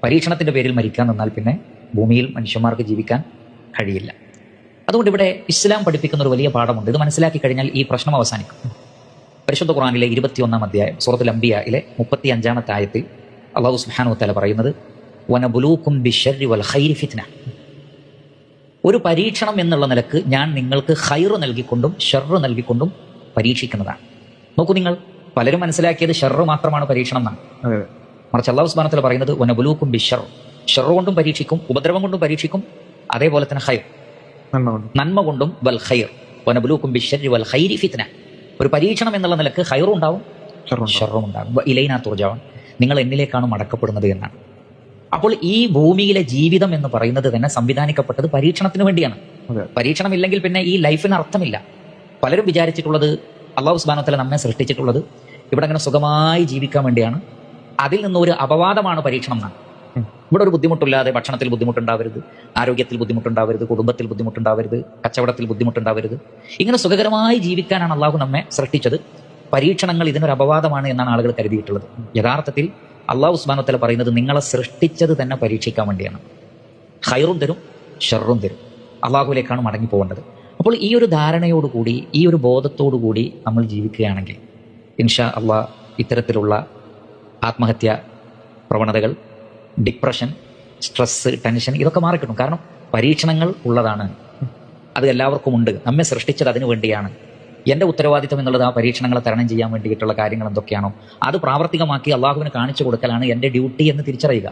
പരീക്ഷണത്തിന്റെ പേരിൽ മരിക്കാൻ നിന്നാൽ പിന്നെ ഭൂമിയിൽ മനുഷ്യന്മാർക്ക് ജീവിക്കാൻ കഴിയില്ല. അതുകൊണ്ട് ഇവിടെ ഇസ്ലാം പഠിപ്പിക്കുന്ന ഒരു വലിയ പാഠമുണ്ട്. ഇത് മനസ്സിലാക്കി കഴിഞ്ഞാൽ ഈ പ്രശ്നം അവസാനിക്കും. പരിശുദ്ധ ഖുർആനിലെ 21-ാം അധ്യായം സൂറത്തുൽ അംബിയയിലെ 35-ാമത്തെ ആയത്തിൽ അല്ലാഹു സുബ്ഹാനഹു വ തആല പറയുന്നത് വനബുലൂക്കും ബിശ്ശർരി വൽ ഖൈരി ഫിത്ന. ഒരു പരീക്ഷണം എന്നുള്ള നിലക്ക് ഞാൻ നിങ്ങൾക്ക് ഖൈർ നൽകിക്കൊണ്ടും ഷർറ് നൽകിക്കൊണ്ടും പരീക്ഷിക്കുന്നതാണ്. നോക്കൂ, നിങ്ങൾ പലരും മനസ്സിലാക്കിയത് ഷർറ് മാത്രമാണ് പരീക്ഷണം എന്നാണ്. മറിച്ച് അല്ലാഹു സുബ്ഹാനഹു വ തആല പറയുന്നത് വനബുലൂക്കും ബിശ്ശർ, ഷർറ് കൊണ്ടും പരീക്ഷിക്കും, ഉപദ്രവം കൊണ്ടും പരീക്ഷിക്കും, അതേപോലെ തന്നെ ഖൈർ, നന്മ കൊണ്ടും, വൽ ഖൈർ വനബുലൂക്കും ബിശ്ശർരി വൽ ഖൈരി ഫിത്ന. ഒരു പരീക്ഷണം എന്നുള്ള നിലക്ക് ഖൈറും ഉണ്ടാവും ഷർറും ഉണ്ടാകും. ഇലൈനാ തുർജഊൻ, നിങ്ങൾ എന്നിലേക്കാണ് മടക്കപ്പെടുന്നത് എന്നാണ്. അപ്പോൾ ഈ ഭൂമിയിലെ ജീവിതം എന്ന് പറയുന്നത് തന്നെ സംവിധാനിക്കപ്പെട്ടത് പരീക്ഷണത്തിന് വേണ്ടിയാണ്. പരീക്ഷണം ഇല്ലെങ്കിൽ പിന്നെ ഈ ലൈഫിന് അർത്ഥമില്ല. പലരും വിചാരിച്ചിട്ടുള്ളത് അല്ലാഹു സുബ്ഹാനഹു വ തആല നമ്മെ സൃഷ്ടിച്ചിട്ടുള്ളത് ഇവിടെ അങ്ങനെ സുഖമായി ജീവിക്കാൻ വേണ്ടിയാണ്. അതിൽ നിന്നൊരു അപവാദമാണ് പരീക്ഷണം എന്നാണ്. ഇവിടെ ഒരു ബുദ്ധിമുട്ടില്ലാതെ ഭക്ഷണത്തിൽ ബുദ്ധിമുട്ടുണ്ടാവരുത്, ആരോഗ്യത്തിൽ ബുദ്ധിമുട്ടുണ്ടാവരുത്, കുടുംബത്തിൽ ബുദ്ധിമുട്ടുണ്ടാവരുത്, കച്ചവടത്തിൽ ബുദ്ധിമുട്ടുണ്ടാവരുത്. ഇങ്ങനെ സുഖകരമായി ജീവിക്കാനാണ് അള്ളാഹു നമ്മെ സൃഷ്ടിച്ചത്. പരീക്ഷണങ്ങൾ ഇതിനൊരു അപവാദമാണ് എന്നാണ് ആളുകൾ കരുതിയിട്ടുള്ളത്. യഥാർത്ഥത്തിൽ അള്ളാഹു സുബ്ഹാനഹു വ തആല പറയുന്നത് നിങ്ങളെ സൃഷ്ടിച്ചത് തന്നെ പരീക്ഷിക്കാൻ വേണ്ടിയാണ്. ഖൈറും തരും ഷർറും തരും. അള്ളാഹുവിലേക്കാണ് മടങ്ങി പോകേണ്ടത്. അപ്പോൾ ഈ ഒരു ധാരണയോടുകൂടി, ഈ ഒരു ബോധത്തോടുകൂടി നമ്മൾ ജീവിക്കുകയാണെങ്കിൽ ഇൻഷാ അള്ളാഹ് ഇത്തരത്തിലുള്ള ആത്മഹത്യ പ്രവണതകൾ, ഡിപ്രഷൻ, സ്ട്രെസ്, ടെൻഷൻ ഇതൊക്കെ മാറിക്കിട്ടും. കാരണം പരീക്ഷണങ്ങൾ ഉള്ളതാണ്, അത് എല്ലാവർക്കും ഉണ്ട്. നമ്മെ സൃഷ്ടിച്ചത് അതിനു വേണ്ടിയാണ്. എൻ്റെ ഉത്തരവാദിത്വം എന്നുള്ളത് ആ പരീക്ഷണങ്ങളെ തരണം ചെയ്യാൻ വേണ്ടിയിട്ടുള്ള കാര്യങ്ങൾ എന്തൊക്കെയാണോ അത് പ്രാവർത്തികമാക്കി അള്ളാഹുവിന് കാണിച്ചു കൊടുക്കലാണ് എൻ്റെ ഡ്യൂട്ടി എന്ന് തിരിച്ചറിയുക.